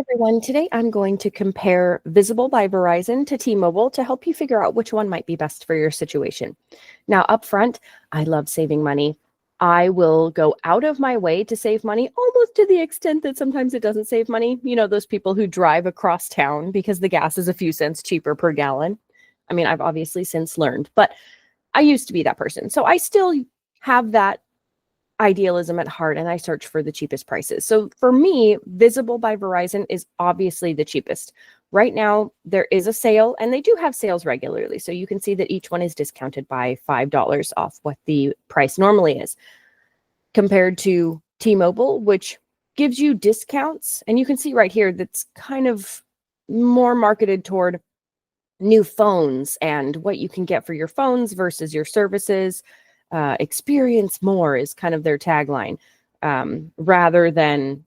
everyone. Today I'm going to compare Visible by Verizon to T-Mobile to help you figure out which one might be best for your situation. Now, up front, I love saving money. I will go out of my way to save money, almost to the extent that sometimes it doesn't save money. You know, those people who drive across town because the gas is a few cents cheaper per gallon. I mean, I've obviously since learned, but I used to be that person. So I still have that idealism at heart, and I search for the cheapest prices. So for me, Visible by Verizon is obviously the cheapest. Right now, there is a sale, and they do have sales regularly. So you can see that each one is discounted by $5 off what the price normally is, compared to T-Mobile, which gives you discounts. And you can see right here that's kind of more marketed toward new phones and what you can get for your phones versus your services. Experience more is kind of their tagline, rather than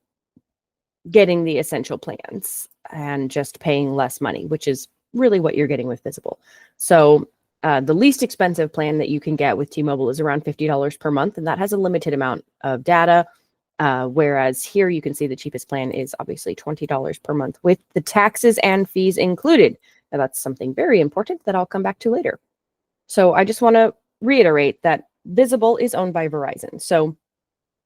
getting the essential plans and just paying less money, which is really what you're getting with Visible. So the least expensive plan that you can get with T-Mobile is around $50 per month, and that has a limited amount of data. Whereas here you can see the cheapest plan is obviously $20 per month with the taxes and fees included. Now that's something very important that I'll come back to later. So I just want to reiterate that Visible is owned by Verizon. So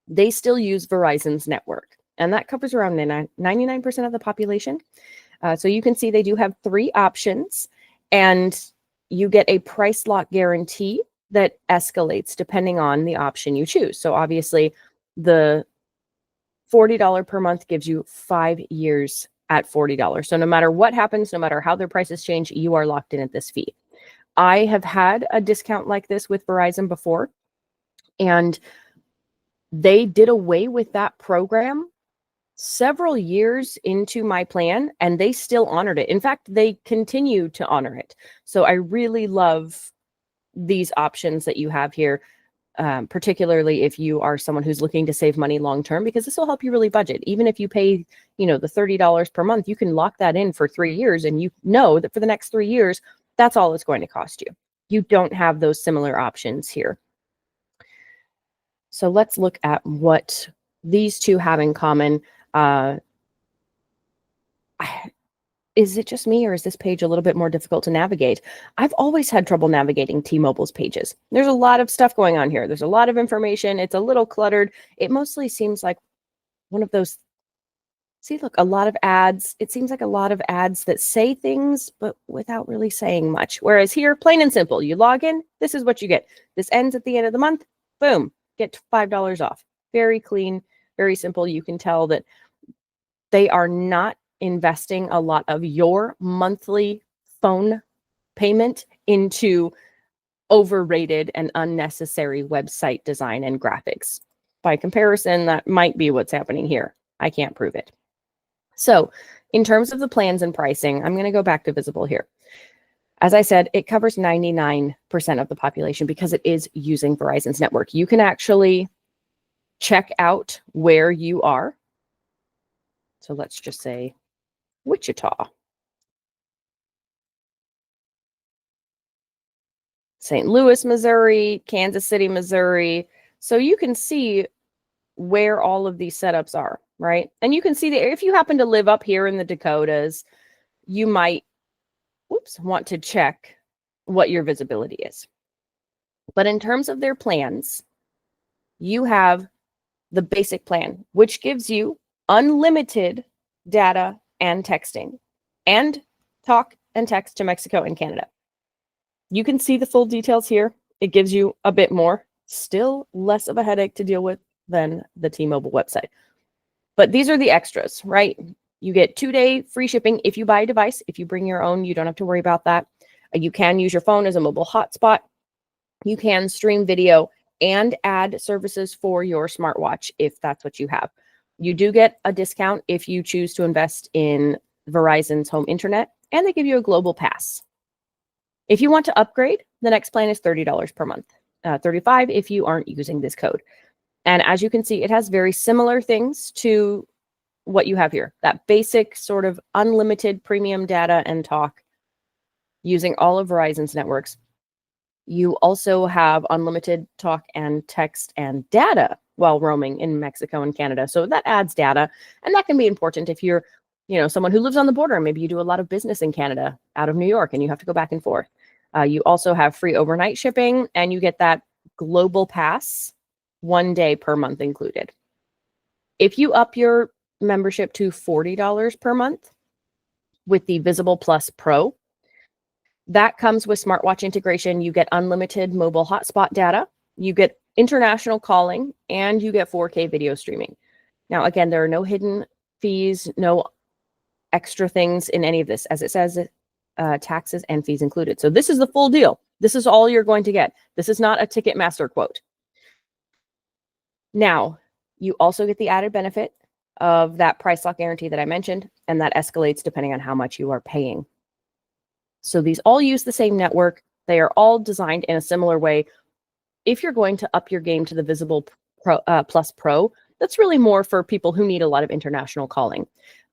they still use Verizon's network, and that covers around 99% of the population. So you can see they do have 3 options, and you get a price lock guarantee that escalates depending on the option you choose. So obviously the $40 per month gives you 5 years at $40. So no matter what happens, no matter how their prices change, you are locked in at this fee. I have had a discount like this with Verizon before, and they did away with that program several years into my plan, and they still honored it. In fact, they continue to honor it. So I really love these options that you have here, particularly if you are someone who's looking to save money long term, because this will help you really budget. Even if you pay, the $30 per month, you can lock that in for 3 years, and you know that for the next 3 years, that's all it's going to cost you. You don't have those similar options here. So let's look at what these two have in common. Is it just me, or is this page a little bit more difficult to navigate? I've always had trouble navigating T-Mobile's pages. There's a lot of stuff going on here. There's a lot of information. It's a little cluttered. It mostly seems like one of those, see, look, a lot of ads. It seems like a lot of ads that say things, but without really saying much. Whereas here, plain and simple, you log in, this is what you get. This ends at the end of the month, boom, get $5 off. Very clean, very simple. You can tell that they are not investing a lot of your monthly phone payment into overrated and unnecessary website design and graphics. By comparison, that might be what's happening here. I can't prove it. So in terms of the plans and pricing, I'm going to go back to Visible here. As I said, it covers 99% of the population because it is using Verizon's network. You can actually check out where you are. So let's just say Wichita, St. Louis, Missouri, Kansas City, Missouri. So you can see where all of these setups are, right? And you can see that if you happen to live up here in the Dakotas, you might want to check what your visibility is. But in terms of their plans, you have the basic plan, which gives you unlimited data and texting and talk and text to Mexico and Canada. You can see the full details here. It gives you a bit more, still less of a headache to deal with than the T-Mobile website. But these are the extras, right? You get 2-day free shipping if you buy a device. If you bring your own, you don't have to worry about that. You can use your phone as a mobile hotspot. You can stream video and add services for your smartwatch if that's what you have. You do get a discount if you choose to invest in Verizon's home internet, and they give you a global pass. If you want to upgrade, the next plan is $30 per month, $35 if you aren't using this code. And as you can see, it has very similar things to what you have here, that basic sort of unlimited premium data and talk using all of Verizon's networks. You also have unlimited talk and text and data while roaming in Mexico and Canada. So that adds data, and that can be important if you're someone who lives on the border. Maybe you do a lot of business in Canada out of New York and you have to go back and forth. You also have free overnight shipping, and you get that global pass 1 day per month included. If you up your membership to $40 per month with the Visible Plus Pro, that comes with smartwatch integration. You get unlimited mobile hotspot data, you get international calling, and you get 4K video streaming. Now, again, there are no hidden fees, no extra things in any of this. As it says, taxes and fees included. So this is the full deal. This is all you're going to get. This is not a Ticketmaster quote. Now, you also get the added benefit of that price lock guarantee that I mentioned, and that escalates depending on how much you are paying. So these all use the same network. They are all designed in a similar way. If you're going to up your game to the Visible Plus Pro, that's really more for people who need a lot of international calling.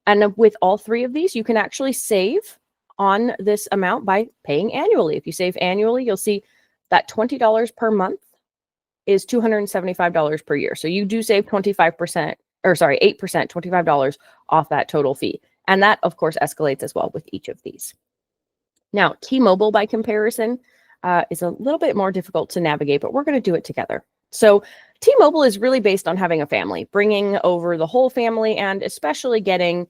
And with all three of these, you can actually save on this amount by paying annually. If you save annually, you'll see that $20 per month is $275 per year. So you do save 25%, or sorry, 8%, $25 off that total fee. And that, of course, escalates as well with each of these. Now, T-Mobile, by comparison, is a little bit more difficult to navigate, but we're going to do it together. So T-Mobile is really based on having a family, bringing over the whole family, and especially getting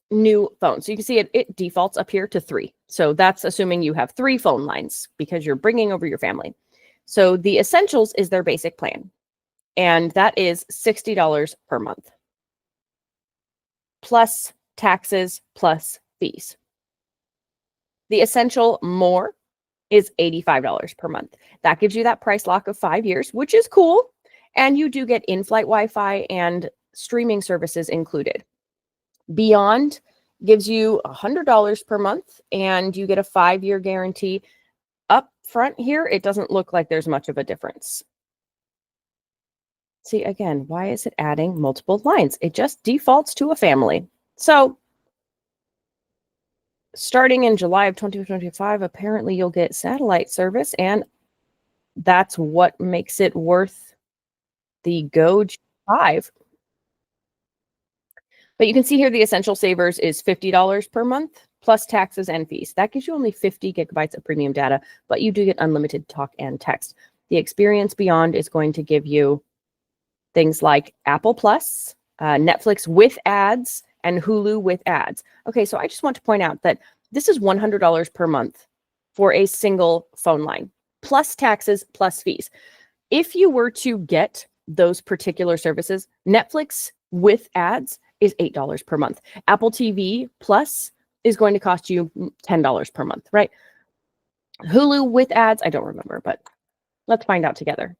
new phones. So you can see it defaults up here to 3. So that's assuming you have 3 phone lines because you're bringing over your family. So the Essentials is their basic plan, and that is $60 per month, plus taxes, plus fees. The Essential More is $85 per month. That gives you that price lock of 5 years, which is cool. And you do get in-flight Wi-Fi and streaming services included. Beyond gives you $100 per month, and you get a 5-year guarantee. Up front here, it doesn't look like there's much of a difference. See, again, why is it adding multiple lines? It just defaults to a family. So starting in July of 2025, apparently you'll get satellite service, and that's what makes it worth the Go G5. But you can see here the Essential Savers is $50 per month, plus taxes and fees. That gives you only 50 gigabytes of premium data, but you do get unlimited talk and text. The Experience Beyond is going to give you things like Apple Plus, Netflix with ads, and Hulu with ads. Okay, so I just want to point out that this is $100 per month for a single phone line, plus taxes, plus fees. If you were to get those particular services, Netflix with ads is $8 per month. Apple TV Plus is going to cost you $10 per month, right? Hulu with ads, I don't remember, but let's find out together.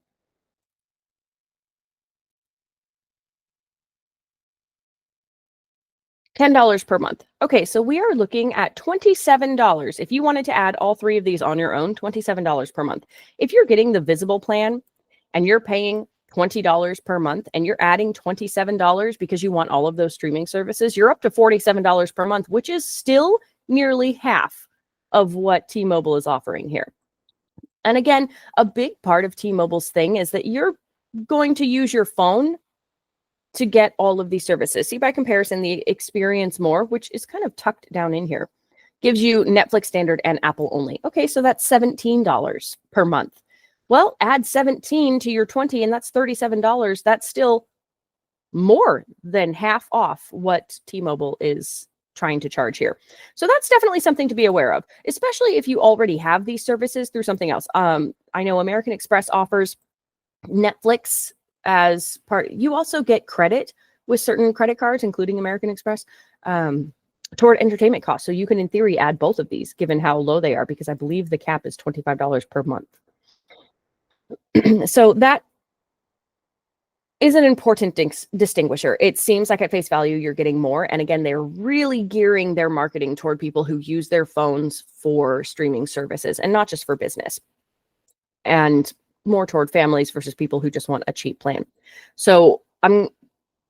$10 per month. Okay, so we are looking at $27. If you wanted to add all 3 of these on your own, $27 per month. If you're getting the Visible plan and you're paying $20 per month and you're adding $27 because you want all of those streaming services, you're up to $47 per month, which is still nearly half of what T-Mobile is offering here. And again, a big part of T-Mobile's thing is that you're going to use your phone to get all of these services. See, by comparison, the Experience More, which is kind of tucked down in here, gives you Netflix Standard and Apple only. Okay, so that's $17 per month. Well, add 17 to your 20, and that's $37. That's still more than half off what T-Mobile is trying to charge here. So that's definitely something to be aware of, especially if you already have these services through something else. I know American Express offers Netflix as part. You also get credit with certain credit cards, including American Express, toward entertainment costs. So you can, in theory, add both of these, given how low they are, because I believe the cap is $25 per month. So that is an important distinguisher. It seems like at face value, you're getting more. And again, they're really gearing their marketing toward people who use their phones for streaming services and not just for business, and more toward families versus people who just want a cheap plan. So I'm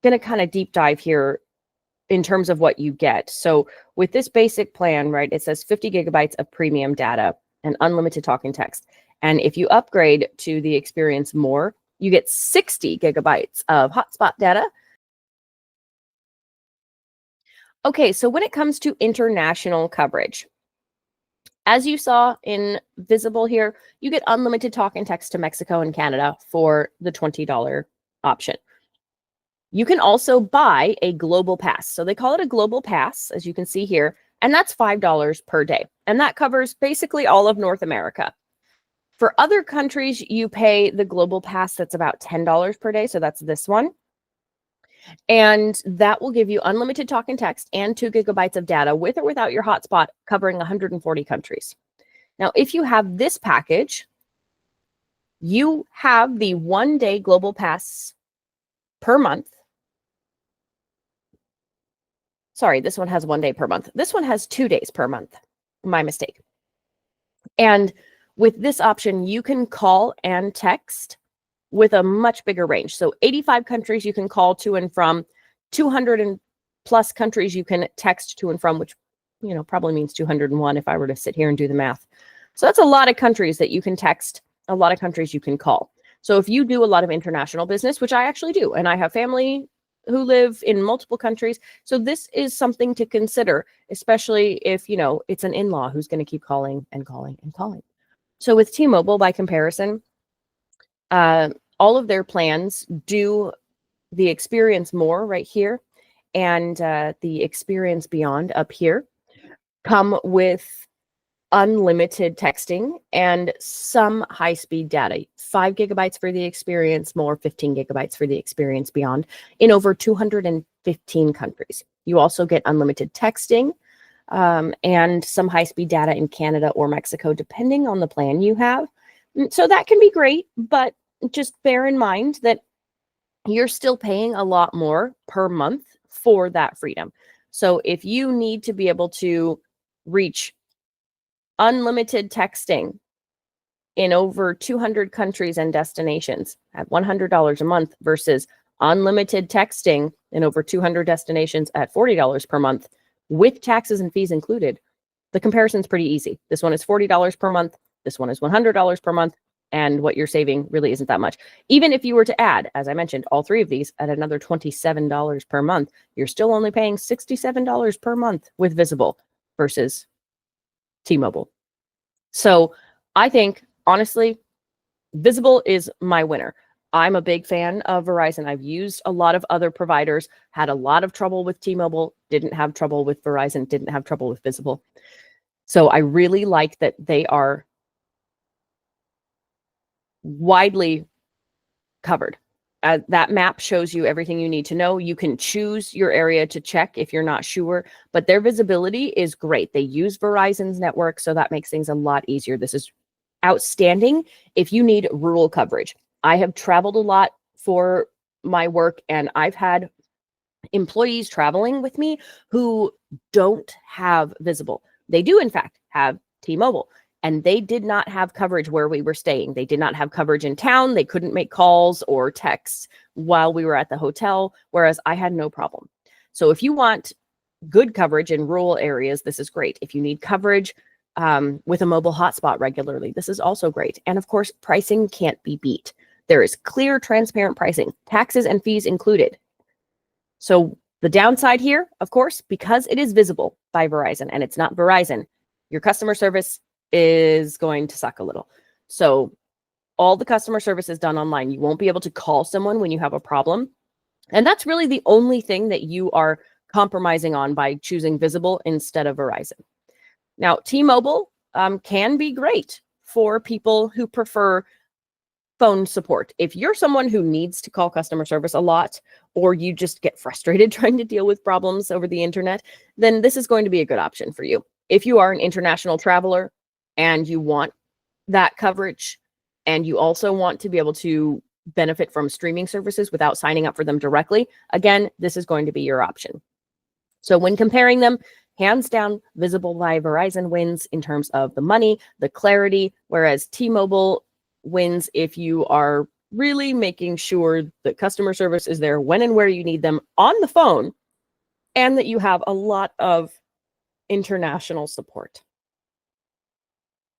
going to kind of deep dive here in terms of what you get. So with this basic plan, right, it says 50 gigabytes of premium data and unlimited talk and text. And if you upgrade to the Experience More, you get 60 gigabytes of hotspot data Okay, so when it comes to international coverage, as you saw in Visible here, you get unlimited talk and text to Mexico and Canada for the $20 option. You can also buy a global pass. So they call it a global pass, as you can see here, and that's $5 per day. And that covers basically all of North America. For other countries, you pay the global pass that's about $10 per day. So that's this one. And that will give you unlimited talk and text and 2 gigabytes of data with or without your hotspot, covering 140 countries. Now, if you have this package, you have the 1-day global pass per month. Sorry, this one has 1 day per month. This one has 2 days per month. My mistake. And with this option, you can call and text with a much bigger range. So 85 countries you can call to and from, 200 and plus countries you can text to and from, which, you know, probably means 201 if I were to sit here and do the math. So that's a lot of countries that you can text, a lot of countries you can call. So if you do a lot of international business, which I actually do, and I have family who live in multiple countries, so this is something to consider, especially if, you know, it's an in-law who's going to keep calling and calling and calling. So with T-Mobile, by comparison, all of their plans do the Experience More right here and the Experience Beyond up here come with unlimited texting and some high-speed data. 5 gigabytes for the Experience More, 15 gigabytes for the Experience Beyond in over 215 countries. You also get unlimited texting and some high-speed data in Canada or Mexico, depending on the plan you have. So that can be great, but just bear in mind that you're still paying a lot more per month for that freedom. So if you need to be able to reach unlimited texting in over 200 countries and destinations at $100 a month versus unlimited texting in over 200 destinations at $40 per month with taxes and fees included, the comparison's pretty easy. This one is $40 per month. This one is $100 per month. And what you're saving really isn't that much. Even if you were to add, as I mentioned, all three of these at another $27 per month, you're still only paying $67 per month with Visible versus T-Mobile. So I think, honestly, Visible is my winner. I'm a big fan of Verizon. I've used a lot of other providers, had a lot of trouble with T-Mobile, didn't have trouble with Verizon, didn't have trouble with Visible. So I really like that they are widely covered. That map shows you everything you need to know. You can choose your area to check if you're not sure, but their visibility is great. They use Verizon's network, so that makes things a lot easier. This is outstanding if you need rural coverage. I have traveled a lot for my work, and I've had employees traveling with me who don't have Visible. They do, in fact, have T-Mobile. And they did not have coverage where we were staying. They did not have coverage in town. They couldn't make calls or texts while we were at the hotel, whereas I had no problem. So if you want good coverage in rural areas, this is great. If you need coverage with a mobile hotspot regularly, this is also great. And of course, pricing can't be beat. There is clear, transparent pricing, taxes and fees included. So the downside here, of course, because it is Visible by Verizon and it's not Verizon, your customer service is going to suck a little. So all the customer service is done online. You won't be able to call someone when you have a problem. And that's really the only thing that you are compromising on by choosing Visible instead of Verizon. Now, T-Mobile can be great for people who prefer phone support. If you're someone who needs to call customer service a lot, or you just get frustrated trying to deal with problems over the internet, then this is going to be a good option for you. If you are an international traveler, and you want that coverage, and you also want to be able to benefit from streaming services without signing up for them directly, again, this is going to be your option. So when comparing them, hands down, Visible by Verizon wins in terms of the money, the clarity, whereas T-Mobile wins if you are really making sure that customer service is there when and where you need them on the phone, and that you have a lot of international support.